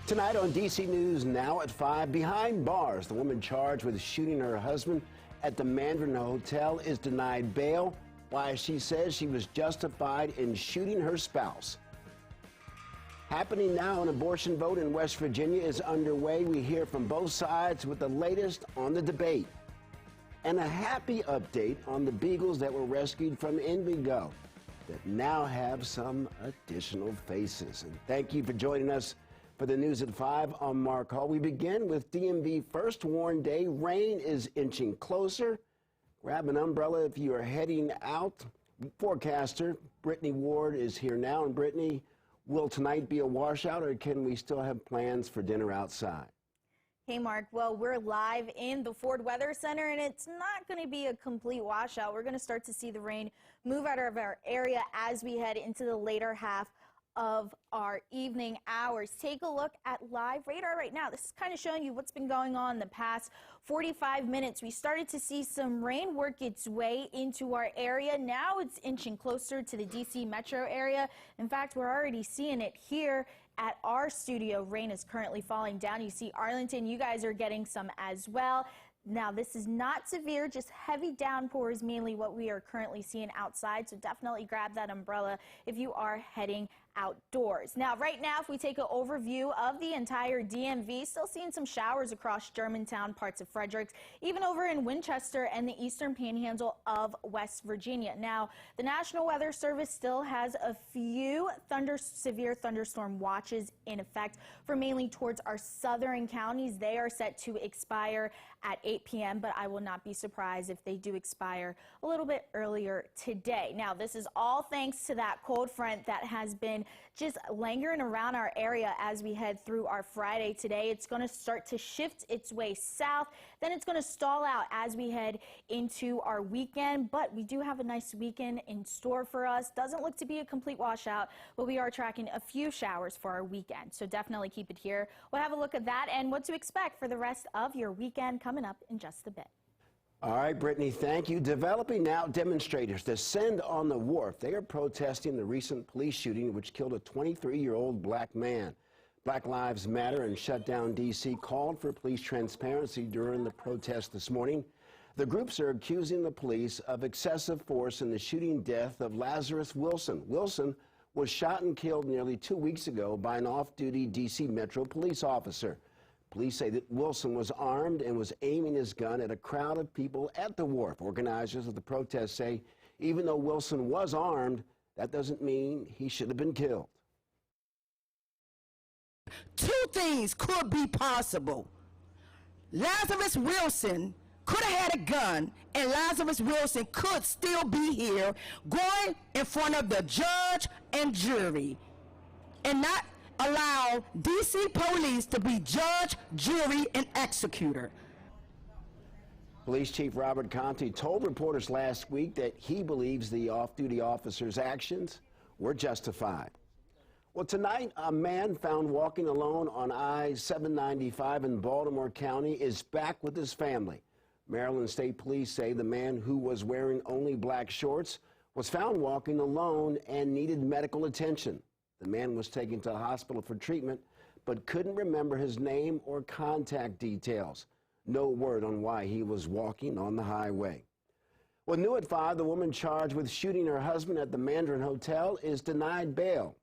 Tonight on DC News Now at 5, behind bars, the woman charged with shooting her husband at the Mandarin Hotel is denied bail, why she says she was justified in shooting her spouse. Happening now, an abortion vote in West Virginia is underway. We hear from both sides with the latest on the debate. And a happy update on the beagles that were rescued from Indigo that now have some additional faces. And thank you for joining us for the News at 5. I'm Mark Hall. We begin with DMV first warn day. Rain is inching closer. Grab an umbrella if you are heading out. Forecaster Brittany Ward is here now. And Brittany, will tonight be a washout, or can we still have plans for dinner outside? Hey, Mark. Well, we're live in the Ford Weather Center, and it's not going to be a complete washout. We're going to start to see the rain move out of our area as we head into the later half of our evening hours. Take a look at live radar right now. This is kind of showing you what's been going on the past 45 minutes. We started to see some rain work its way into our area. Now it's inching closer to the DC metro area. In fact, we're already seeing it here at our studio. Rain is currently falling down. You see Arlington, you guys are getting some as well. Now, this is not severe, just heavy downpours, mainly what we are currently seeing outside. So definitely grab that umbrella if you are heading outdoors. Now, right now, if we take an overview of the entire DMV, still seeing some showers across Germantown, parts of Fredericks, even over in Winchester and the eastern panhandle of West Virginia. Now, the National Weather Service still has a few severe thunderstorm watches in effect for mainly towards our southern counties. They are set to expire at 8 p.m., but I will not be surprised if they do expire a little bit earlier today. Now, this is all thanks to that cold front that has been just lingering around our area as we head through our Friday today. It's going to start to shift its way south. Then it's going to stall out as we head into our weekend. But we do have a nice weekend in store for us. Doesn't look to be a complete washout, but we are tracking a few showers for our weekend. So definitely keep it here. We'll have a look at that and what to expect for the rest of your weekend coming up in just a bit. All right, Brittany, thank you. Developing now, demonstrators descend on the Wharf. They are protesting the recent police shooting which killed a 23-year-old black man. Black Lives Matter and Shut Down D.C. called for police transparency during the protest this morning. The groups are accusing the police of excessive force in the shooting death of Lazarus Wilson. Wilson was shot and killed nearly 2 weeks ago by an off-duty D.C. Metro police officer. Police say that Wilson was armed and was aiming his gun at a crowd of people at the Wharf. Organizers of the protest say even though Wilson was armed, that doesn't mean he should have been killed. Two things could be possible. Lazarus Wilson could have had a gun, and Lazarus Wilson could still be here going in front of the judge and jury and not allow D.C. police to be judge, jury, and executor. Police Chief Robert Conte told reporters last week that he believes the off-duty officer's actions were justified. Well, tonight, a man found walking alone on I-795 in Baltimore County is back with his family. Maryland State Police say the man, who was wearing only black shorts, was found walking alone and needed medical attention. The man was taken to the hospital for treatment, but couldn't remember his name or contact details. No word on why he was walking on the highway. Well, new at 5, the woman charged with shooting her husband at the Mandarin Hotel is denied bail.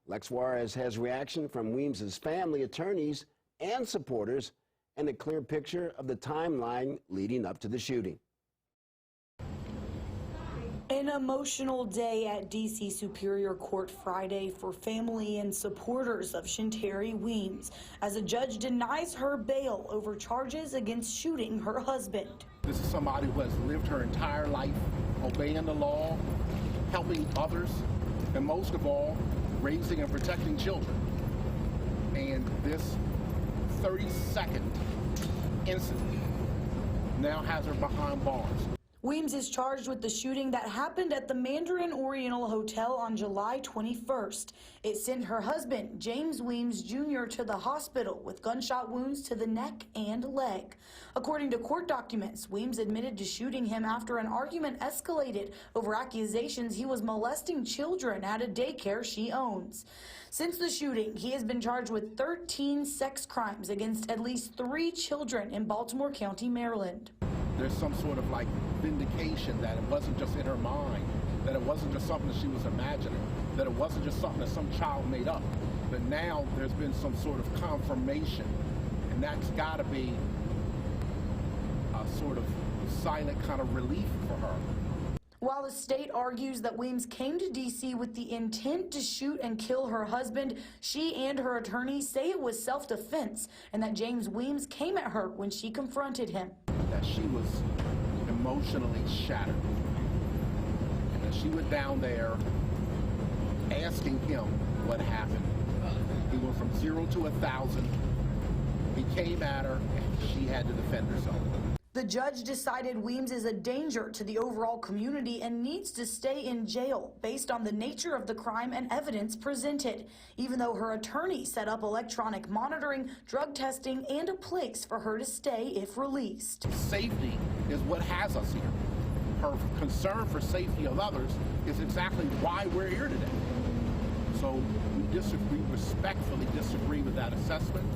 Lex Juarez has reaction from Weems's family, attorneys, and supporters, and a clear picture of the timeline leading up to the shooting. An emotional day at D.C. Superior Court Friday for family and supporters of Shantari Weems as a judge denies her bail over charges against shooting her husband. This is somebody who has lived her entire life obeying the law, helping others, and most of all, raising and protecting children. And this 32nd incident now has her behind bars. Weems is charged with the shooting that happened at the Mandarin Oriental Hotel on July 21st. It sent her husband, James Weems Jr., to the hospital with gunshot wounds to the neck and leg. According to court documents, Weems admitted to shooting him after an argument escalated over accusations he was molesting children at a daycare she owns. Since the shooting, he has been charged with 13 sex crimes against at least 3 children in Baltimore County, Maryland. There's some sort of like vindication that it wasn't just in her mind, that it wasn't just something that she was imagining, that it wasn't just something that some child made up. But now there's been some sort of confirmation, and that's got to be a sort of silent kind of relief for her. While the state argues that Weems came to D.C. with the intent to shoot and kill her husband, she and her attorney say it was self-defense and that James Weems came at her when she confronted him. That she was emotionally shattered, and that she went down there asking him what happened. He went from 0 to 1,000. He came at her, and she had to defend herself. The judge decided Weems is a danger to the overall community and needs to stay in jail based on the nature of the crime and evidence presented, even though her attorney set up electronic monitoring, drug testing, and a place for her to stay if released. Safety is what has us here. Her concern for safety of others is exactly why we're here today. So we respectfully disagree with that assessment,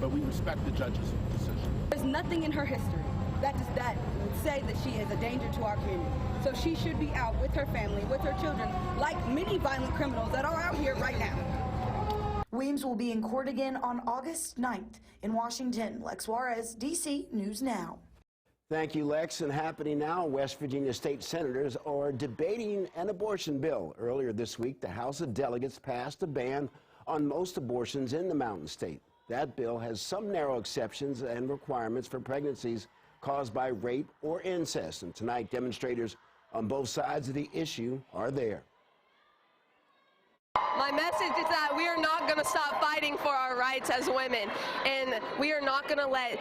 but we respect the judge's decision. There's nothing in her history that would say that she is a danger to our community. So she should be out with her family, with her children, like many violent criminals that are out here right now. Weems will be in court again on August 9th. In Washington, Lex Juarez, D.C. News Now. Thank you, Lex. And happening now, West Virginia state senators are debating an abortion bill. Earlier this week, the House of Delegates passed a ban on most abortions in the Mountain State. That bill has some narrow exceptions and requirements for pregnancies caused by rape or incest. And tonight, demonstrators on both sides of the issue are there. My message is that we are not going to stop fighting for our rights as women, and we are not going to let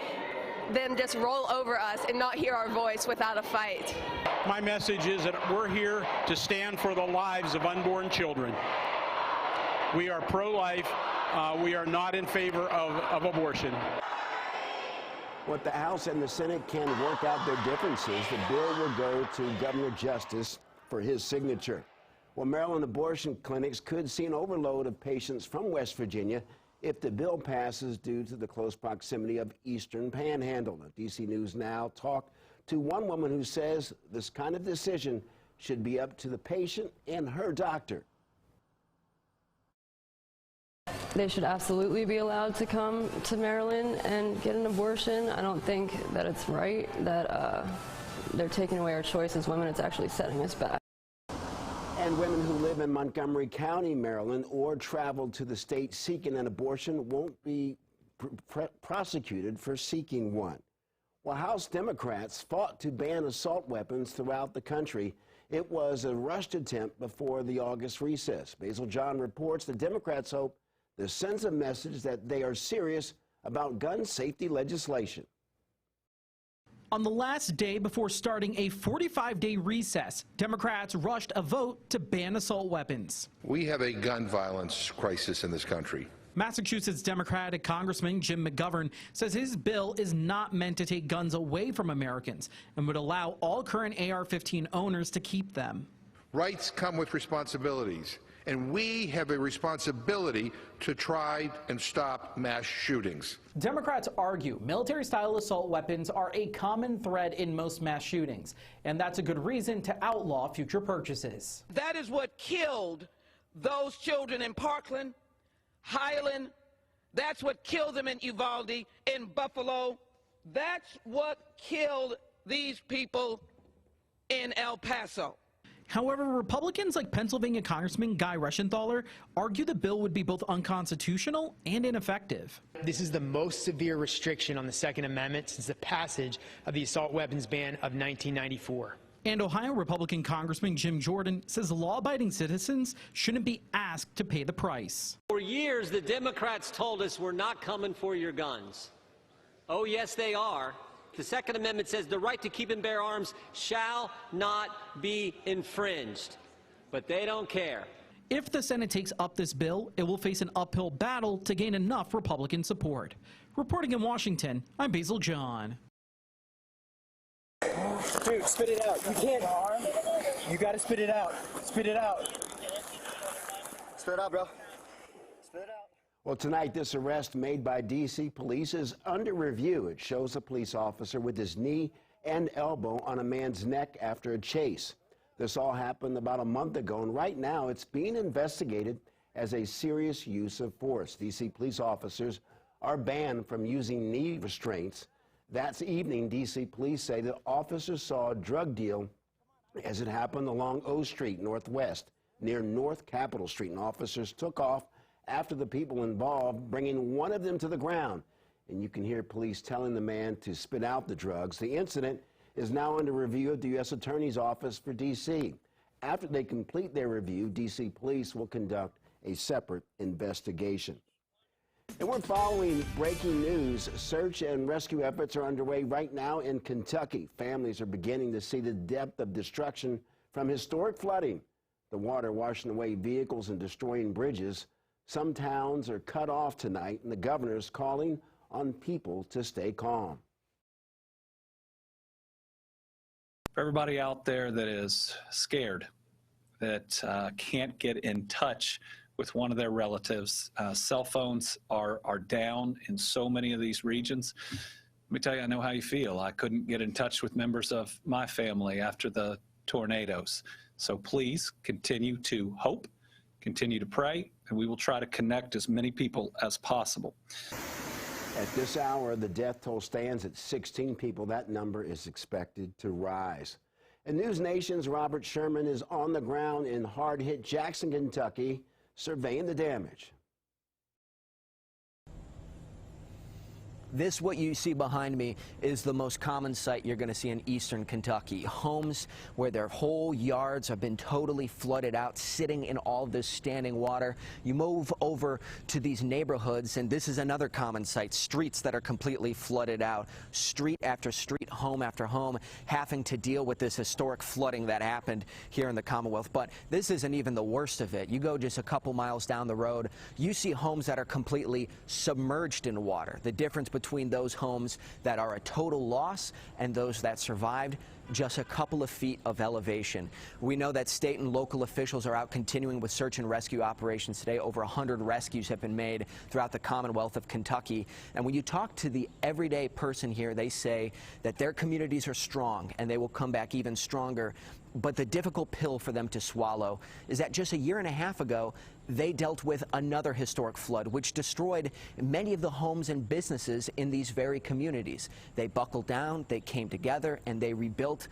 them just roll over us and not hear our voice without a fight. My message is that we're here to stand for the lives of unborn children. We are pro-life. We are not in favor of abortion. What the House and the Senate can work out their differences, the bill will go to Governor Justice for his signature. Well, Maryland abortion clinics could see an overload of patients from West Virginia if the bill passes due to the close proximity of Eastern Panhandle. DC News Now talked to one woman who says this kind of decision should be up to the patient and her doctor. They should absolutely be allowed to come to Maryland and get an abortion. I don't think that it's right that they're taking away our choice as women. It's actually setting us back. And women who live in Montgomery County, Maryland, or travel to the state seeking an abortion won't be prosecuted for seeking one. While House Democrats fought to ban assault weapons throughout the country, it was a rushed attempt before the August recess. Basil John reports the Democrats hope this sends a message that they are serious about gun safety legislation. On the last day before starting a 45-day recess, Democrats rushed a vote to ban assault weapons. We have a gun violence crisis in this country. Massachusetts Democratic Congressman Jim McGovern says his bill is not meant to take guns away from Americans and would allow all current AR-15 owners to keep them. Rights come with responsibilities, and we have a responsibility to try and stop mass shootings. Democrats argue military-style assault weapons are a common thread in most mass shootings, and that's a good reason to outlaw future purchases. That is what killed those children in Parkland, Highland. That's what killed them in Uvalde, in Buffalo. That's what killed these people in El Paso. However, Republicans like Pennsylvania Congressman Guy Reschenthaler argue the bill would be both unconstitutional and ineffective. This is the most severe restriction on the Second Amendment since the passage of the assault weapons ban of 1994. And Ohio Republican Congressman Jim Jordan says law-abiding citizens shouldn't be asked to pay the price. For years, the Democrats told us we're not coming for your guns. Oh, yes, they are. The Second Amendment says the right to keep and bear arms shall not be infringed. But they don't care. If the Senate takes up this bill, it will face an uphill battle to gain enough Republican support. Reporting in Washington, I'm Basil John. Dude, spit it out. You can't. You gotta spit it out. Spit it out. Spit it out, bro. Spit it out. Well, tonight, this arrest made by D.C. police is under review. It shows a police officer with his knee and elbow on a man's neck after a chase. This all happened about a month ago, and right now it's being investigated as a serious use of force. D.C. police officers are banned from using knee restraints. That evening, D.C. police say that officers saw a drug deal as it happened along O Street Northwest near North Capitol Street, and officers took off after the people involved, bringing one of them to the ground. And you can hear police telling the man to spit out the drugs. The incident is now under review at the U.S. Attorney's Office for D.C. After they complete their review, D.C. police will conduct a separate investigation. And we're following breaking news. Search and rescue efforts are underway right now in Kentucky. Families are beginning to see the depth of destruction from historic flooding. The water washing away vehicles and destroying bridges. Some towns are cut off tonight, and the governor is calling on people to stay calm. For everybody out there that is scared, that can't get in touch with one of their relatives, cell phones are down in so many of these regions. Let me tell you, I know how you feel. I couldn't get in touch with members of my family after the tornadoes. So please continue to hope, continue to pray, and we will try to connect as many people as possible. At this hour, the death toll stands at 16 people. That number is expected to rise. And News Nation's Robert Sherman is on the ground in hard-hit Jackson, Kentucky, surveying the damage. This, what you see behind me, is the most common sight you're going to see in eastern Kentucky. Homes where their whole yards have been totally flooded out, sitting in all this standing water. You move over to these neighborhoods, and this is another common sight. Streets that are completely flooded out. Street after street, home after home, having to deal with this historic flooding that happened here in the Commonwealth. But this isn't even the worst of it. You go just a couple miles down the road, you see homes that are completely submerged in water. The difference between those homes that are a total loss and those that survived, just a couple of feet of elevation. We know that state and local officials are out continuing with search and rescue operations today. Over 100 rescues have been made throughout the Commonwealth of Kentucky. And when you talk to the everyday person here, they say that their communities are strong and they will come back even stronger. But the difficult pill for them to swallow is that just a year and a half ago, they dealt with another historic flood, which destroyed many of the homes and businesses in these very communities. They buckled down, they came together, and they rebuilt.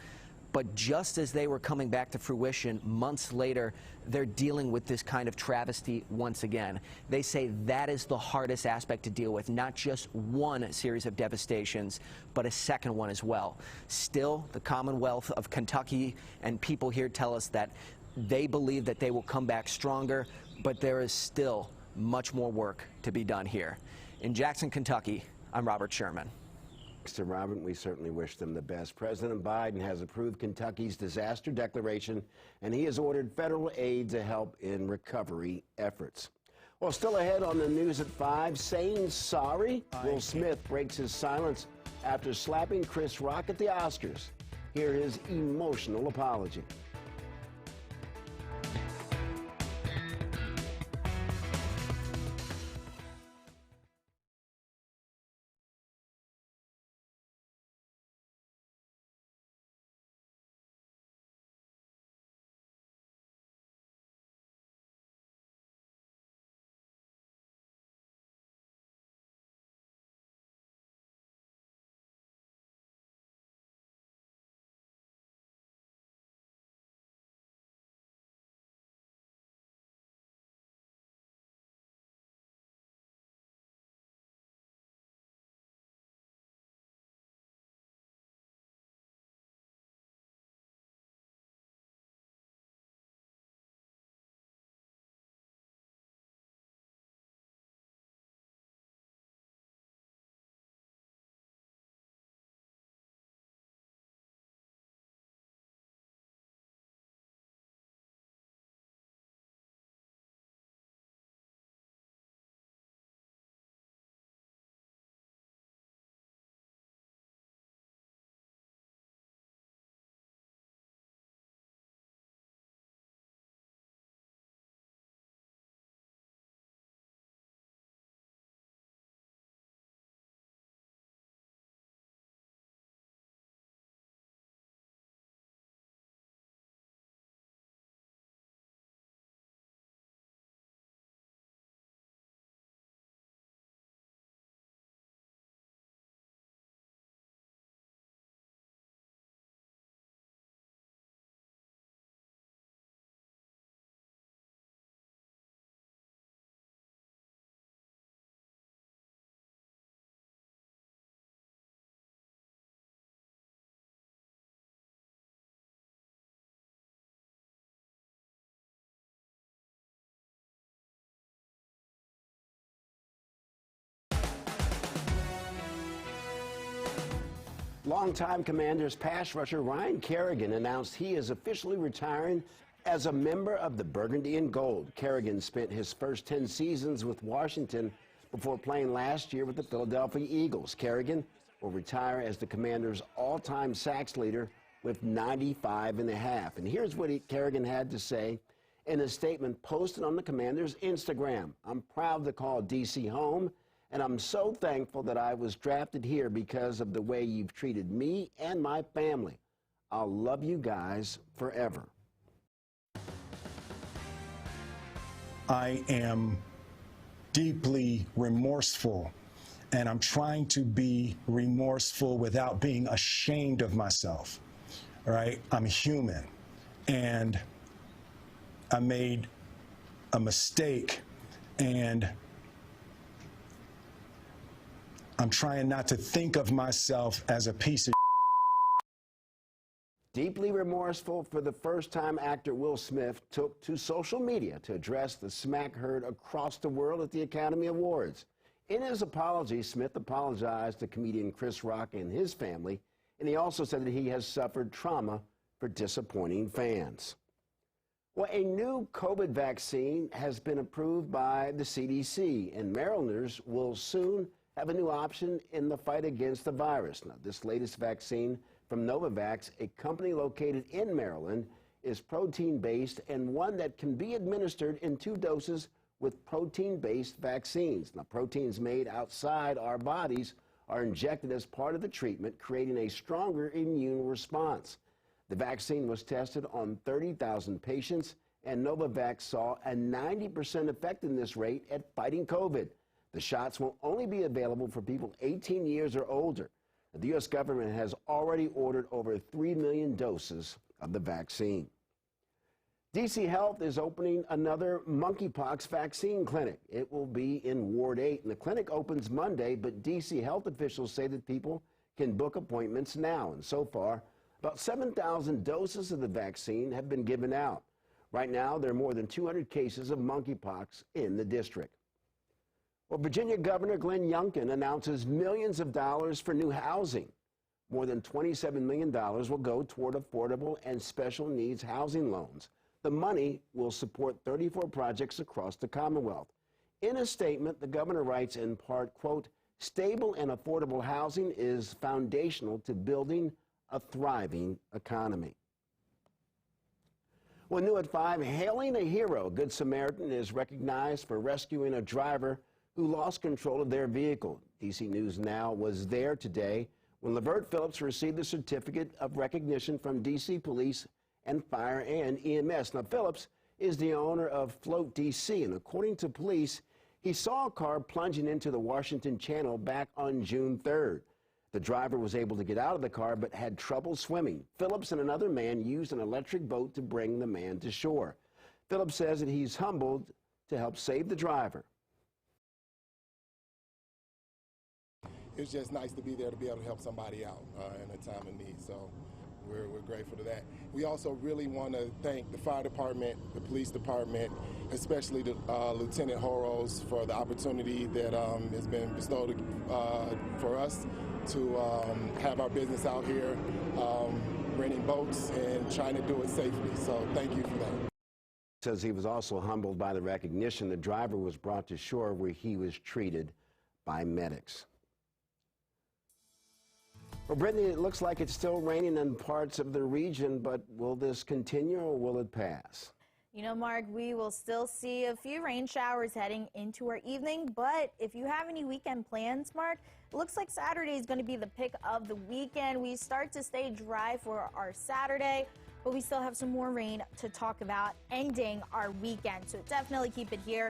But just as they were coming back to fruition, months later, they're dealing with this kind of travesty once again. They say that is the hardest aspect to deal with, not just one series of devastations, but a second one as well. Still, the Commonwealth of Kentucky and people here tell us that they believe that they will come back stronger, but there is still much more work to be done here. In Jackson, Kentucky, I'm Robert Sherman. Thanks to Robert. We certainly wish them the best. President Biden has approved Kentucky's disaster declaration, and he has ordered federal aid to help in recovery efforts. Well, still ahead on the news at 5, saying sorry. Will Smith breaks his silence after slapping Chris Rock at the Oscars. Hear his emotional apology. Longtime Commanders pass rusher Ryan Kerrigan announced he is officially retiring as a member of the Burgundy and Gold. Kerrigan spent his first 10 seasons with Washington before playing last year with the Philadelphia Eagles. Kerrigan will retire as the Commanders' all-time sacks leader with 95.5. And here's what Kerrigan had to say in a statement posted on the Commanders' Instagram. "I'm proud to call D.C. home, and I'm so thankful that I was drafted here because of the way you've treated me and my family. I'll love you guys forever." I am deeply remorseful, and I'm trying to be remorseful without being ashamed of myself, all right? I'm human, and I made a mistake, and I'm trying not to think of myself as a piece of Deeply remorseful, for the first time, actor Will Smith took to social media to address the smack heard across the world at the Academy Awards. In his apology, Smith apologized to comedian Chris Rock and his family, and he also said that he has suffered trauma for disappointing fans. Well, a new COVID vaccine has been approved by the CDC, and Marylanders will soon have a new option in the fight against the virus. Now, this latest vaccine from Novavax, a company located in Maryland, is protein-based and one that can be administered in 2 doses with protein-based vaccines. Now, proteins made outside our bodies are injected as part of the treatment, creating a stronger immune response. The vaccine was tested on 30,000 patients, and Novavax saw a 90% effectiveness rate at fighting COVID. The shots will only be available for people 18 years or older. The U.S. government has already ordered over 3 million doses of the vaccine. D.C. Health is opening another monkeypox vaccine clinic. It will be in Ward 8, and the clinic opens Monday, but D.C. Health officials say that people can book appointments now. And so far, about 7,000 doses of the vaccine have been given out. Right now, there are more than 200 cases of monkeypox in the district. Well, Virginia Governor Glenn Youngkin announces millions of dollars for new housing. More than $27 million will go toward affordable and special needs housing loans. The money will support 34 projects across the Commonwealth. In a statement, the governor writes in part, quote, "Stable and affordable housing is foundational to building a thriving economy." Well, new at 5, hailing a hero. Good Samaritan is recognized for rescuing a driver who lost control of their vehicle. DC News Now was there today when Lavert Phillips received the certificate of recognition from DC Police and Fire and EMS. Now, Phillips is the owner of Float DC, and according to police, he saw a car plunging into the Washington Channel back on June 3rd. The driver was able to get out of the car but had trouble swimming. Phillips and another man used an electric boat to bring the man to shore. Phillips says that he's humbled to help save the driver. It's just nice to be there to be able to help somebody out in a time of need. So we're grateful to that. We also really want to thank the fire department, the police department, especially the Lieutenant Horos for the opportunity that has been bestowed for us to have our business out here, renting boats and trying to do it safely. So thank you for that. Says he was also humbled by the recognition. The driver was brought to shore where he was treated by medics. Well, Brittany, it looks like it's still raining in parts of the region, but will this continue or will it pass? You know, Mark, we will still see a few rain showers heading into our evening, but if you have any weekend plans, Mark, it looks like Saturday is going to be the pick of the weekend. We start to stay dry for our Saturday, but we still have some more rain to talk about ending our weekend, so definitely keep it here.